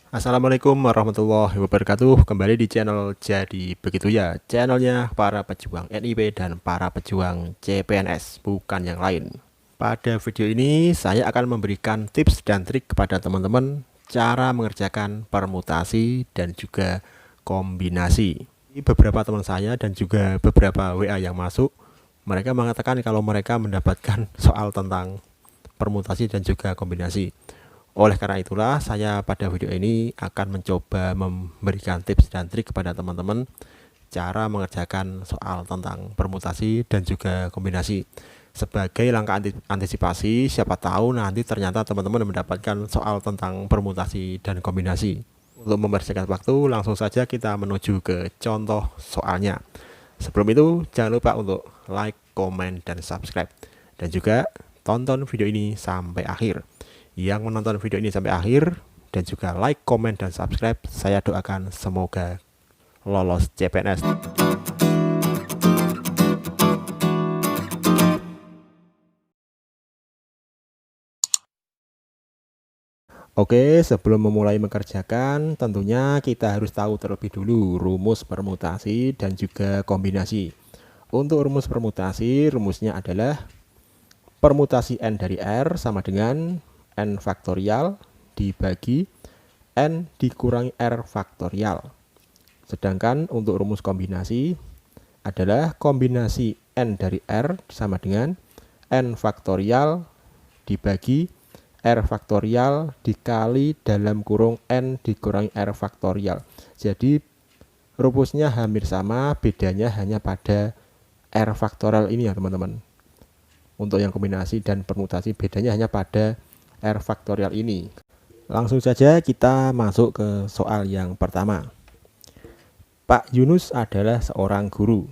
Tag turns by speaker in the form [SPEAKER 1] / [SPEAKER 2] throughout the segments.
[SPEAKER 1] Assalamualaikum warahmatullahi wabarakatuh. Kembali di channel Jadi Begitu Ya, channelnya para pejuang NIP dan para pejuang CPNS, bukan yang lain. Pada video ini saya akan memberikan tips dan trik kepada teman-teman cara mengerjakan permutasi dan juga kombinasi. Beberapa teman saya dan juga beberapa WA yang masuk, mereka mengatakan kalau mereka mendapatkan soal tentang permutasi dan juga kombinasi. Oleh karena itulah saya pada video ini akan mencoba memberikan tips dan trik kepada teman-teman cara mengerjakan soal tentang permutasi dan juga kombinasi. Sebagai langkah antisipasi, siapa tahu nanti ternyata teman-teman mendapatkan soal tentang permutasi dan kombinasi. Untuk mempersingkat waktu, langsung saja kita menuju ke contoh soalnya. Sebelum itu, jangan lupa untuk like, komen, dan subscribe. Dan juga tonton video ini sampai akhir. Yang menonton video ini sampai akhir dan juga like, komen, dan subscribe, saya doakan semoga lolos CPNS. Oke, sebelum memulai mengerjakan, tentunya kita harus tahu terlebih dulu rumus permutasi dan juga kombinasi. Untuk rumus permutasi, rumusnya adalah permutasi N dari R sama dengan N faktorial dibagi N dikurangi R faktorial. Sedangkan untuk rumus kombinasi adalah kombinasi N dari R sama dengan N faktorial dibagi R faktorial dikali dalam kurung N dikurangi R faktorial. Jadi rumusnya hampir sama, bedanya hanya pada R faktorial ini ya teman-teman. Untuk yang kombinasi dan permutasi bedanya hanya pada R faktorial ini. Langsung saja kita masuk ke soal yang pertama. Pak Yunus adalah seorang guru.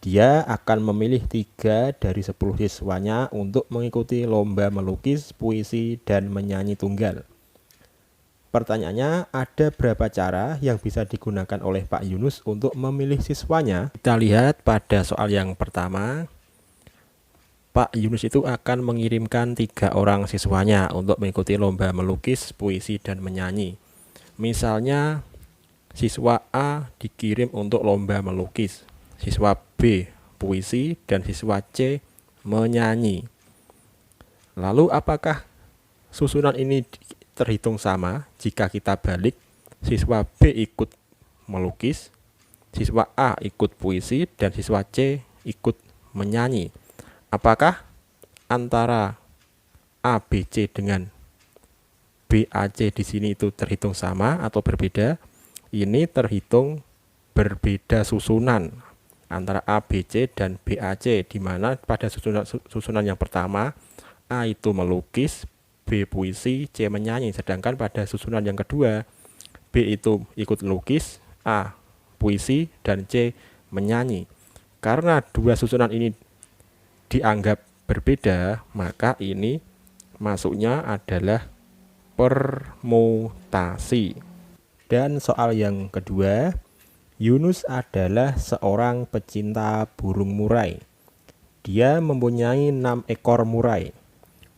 [SPEAKER 1] Dia akan memilih 3 dari 10 siswanya untuk mengikuti lomba melukis, puisi, dan menyanyi tunggal. Pertanyaannya, ada berapa cara yang bisa digunakan oleh Pak Yunus untuk memilih siswanya? Kita lihat pada soal yang pertama, Pak Yunus itu akan mengirimkan 3 orang siswanya untuk mengikuti lomba melukis, puisi, dan menyanyi. Misalnya, siswa A dikirim untuk lomba melukis, siswa B puisi, dan siswa C menyanyi. Lalu apakah susunan ini terhitung sama jika kita balik siswa B ikut melukis, siswa A ikut puisi, dan siswa C ikut menyanyi? Apakah antara ABC dengan BAC di sini itu terhitung sama atau berbeda? Ini terhitung berbeda susunan antara ABC dan BAC, di mana pada susunan yang pertama A itu melukis, B puisi, C menyanyi. Sedangkan pada susunan yang kedua B itu ikut lukis, A puisi, dan C menyanyi. Karena dua susunan ini dianggap berbeda, maka ini masuknya adalah permutasi. Dan soal yang kedua, Yunus adalah seorang pecinta burung murai. Dia mempunyai 6 ekor murai.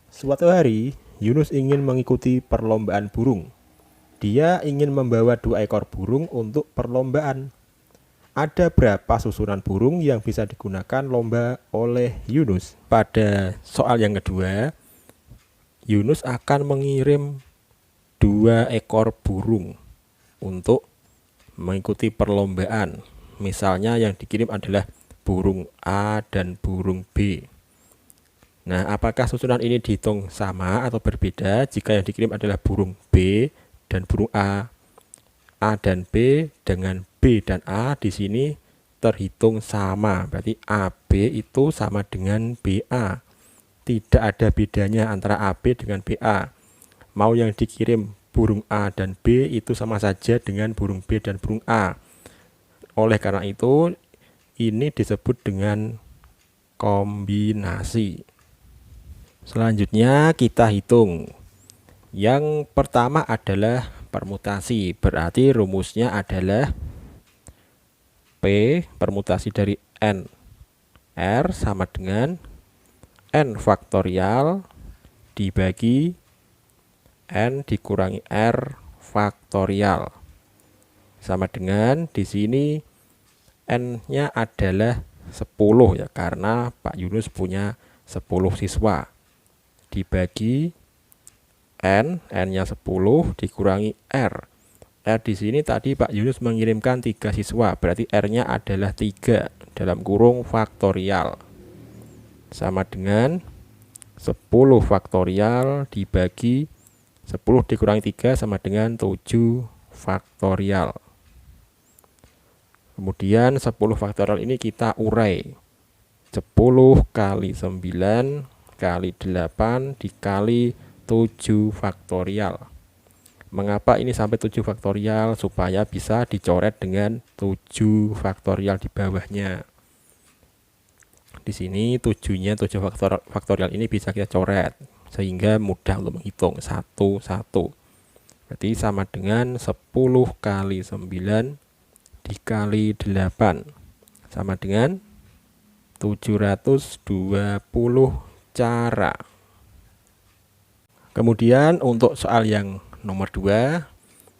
[SPEAKER 1] Suatu hari, Yunus ingin mengikuti perlombaan burung. Dia ingin membawa 2 ekor burung untuk perlombaan. Ada berapa susunan burung yang bisa digunakan lomba oleh Yunus? Pada soal yang kedua, Yunus akan mengirim 2 ekor burung untuk mengikuti perlombaan. Misalnya yang dikirim adalah burung A dan burung B. Nah, apakah susunan ini dihitung sama atau berbeda jika yang dikirim adalah burung B dan burung A? A dan B dengan B dan A di sini terhitung sama. Berarti AB itu sama dengan BA. Tidak ada bedanya antara AB dengan BA. Mau yang dikirim burung A dan B itu sama saja dengan burung B dan burung A. Oleh karena itu, ini disebut dengan kombinasi. Selanjutnya kita hitung. Yang pertama adalah permutasi. Berarti rumusnya adalah P permutasi dari N R sama dengan N faktorial dibagi N dikurangi R faktorial. Sama dengan di sini N-nya adalah 10 ya, karena Pak Yunus punya 10 siswa. Dibagi N-nya 10 dikurangi R. R di sini tadi Pak Yunus mengirimkan 3 siswa, berarti R-nya adalah 3 dalam kurung faktorial. Sama dengan 10 faktorial dibagi 10 dikurangi 3 sama dengan 7 faktorial. Kemudian 10 faktorial ini kita urai. 10 kali 9 kali 8 dikali 7 faktorial. Mengapa ini sampai 7 faktorial? Supaya bisa dicoret dengan 7 faktorial di bawahnya. Di sini 7-nya 7 faktorial ini bisa kita coret sehingga mudah untuk menghitung satu-satu. Berarti sama dengan 10 kali 9 dikali 8 sama dengan 720 cara. Kemudian untuk soal yang nomor 2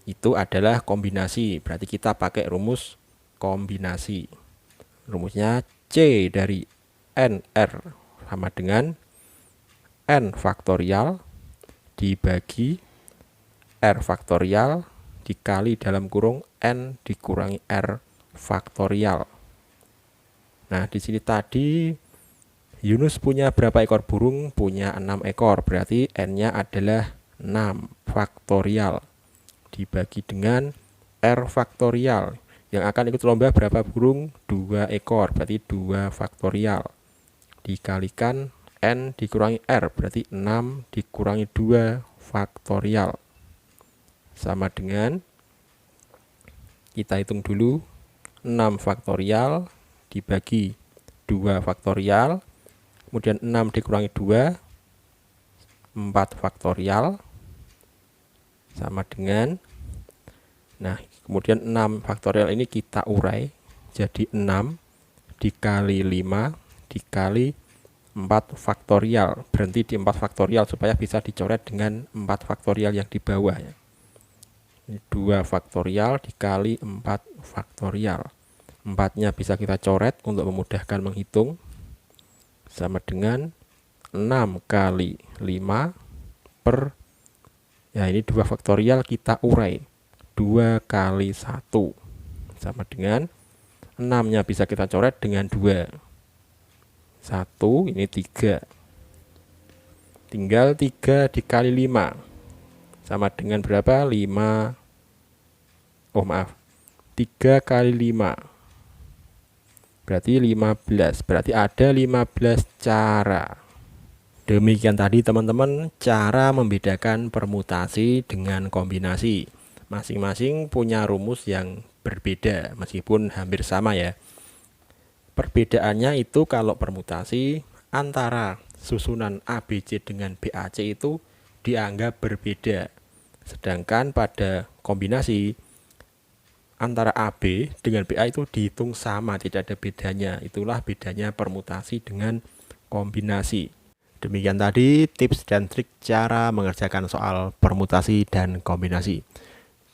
[SPEAKER 1] itu adalah kombinasi. Berarti kita pakai rumus kombinasi. Rumusnya C dari NR sama dengan N faktorial dibagi R faktorial dikali dalam kurung N dikurangi R faktorial. Nah, di sini tadi Yunus punya berapa ekor burung? Punya 6 ekor. Berarti N-nya adalah 6 faktorial dibagi dengan R faktorial. Yang akan ikut lomba berapa burung? 2 ekor. Berarti 2 faktorial dikalikan N dikurangi R. Berarti 6 dikurangi 2 faktorial. Sama dengan, kita hitung dulu, 6 faktorial dibagi 2 faktorial, kemudian 6 dikurangi 2, 4 faktorial, sama dengan, nah kemudian 6 faktorial ini kita urai, jadi 6 dikali 5 dikali 4 faktorial, berhenti di 4 faktorial supaya bisa dicoret dengan 4 faktorial yang di bawah ya. 2 faktorial dikali 4 faktorial. 4-nya bisa kita coret untuk memudahkan menghitung. Sama dengan 6 kali 5 per, ya ini 2 faktorial kita urai. 2 kali 1. Sama dengan 6-nya bisa kita coret dengan 2. 1, ini 3. Tinggal 3 dikali 5. Sama dengan berapa? 3 kali 5 berarti 15. Berarti ada 15 cara. Demikian tadi teman-teman cara membedakan permutasi dengan kombinasi. Masing-masing punya rumus yang berbeda meskipun hampir sama ya. Perbedaannya itu kalau permutasi antara susunan ABC dengan BAC itu dianggap berbeda. Sedangkan pada kombinasi antara AB dengan BA itu dihitung sama, tidak ada bedanya. Itulah bedanya permutasi dengan kombinasi. Demikian tadi tips dan trik cara mengerjakan soal permutasi dan kombinasi.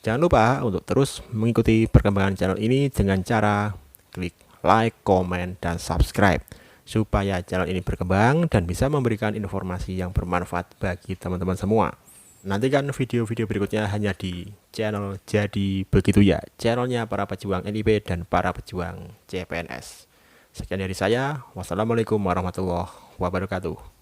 [SPEAKER 1] Jangan lupa untuk terus mengikuti perkembangan channel ini dengan cara klik like, komen, dan subscribe supaya channel ini berkembang dan bisa memberikan informasi yang bermanfaat bagi teman-teman semua. Nantikan video-video berikutnya hanya di channel Jadi Begitu Ya, channelnya para pejuang NIB dan para pejuang CPNS. Sekian dari saya, wassalamualaikum warahmatullahi wabarakatuh.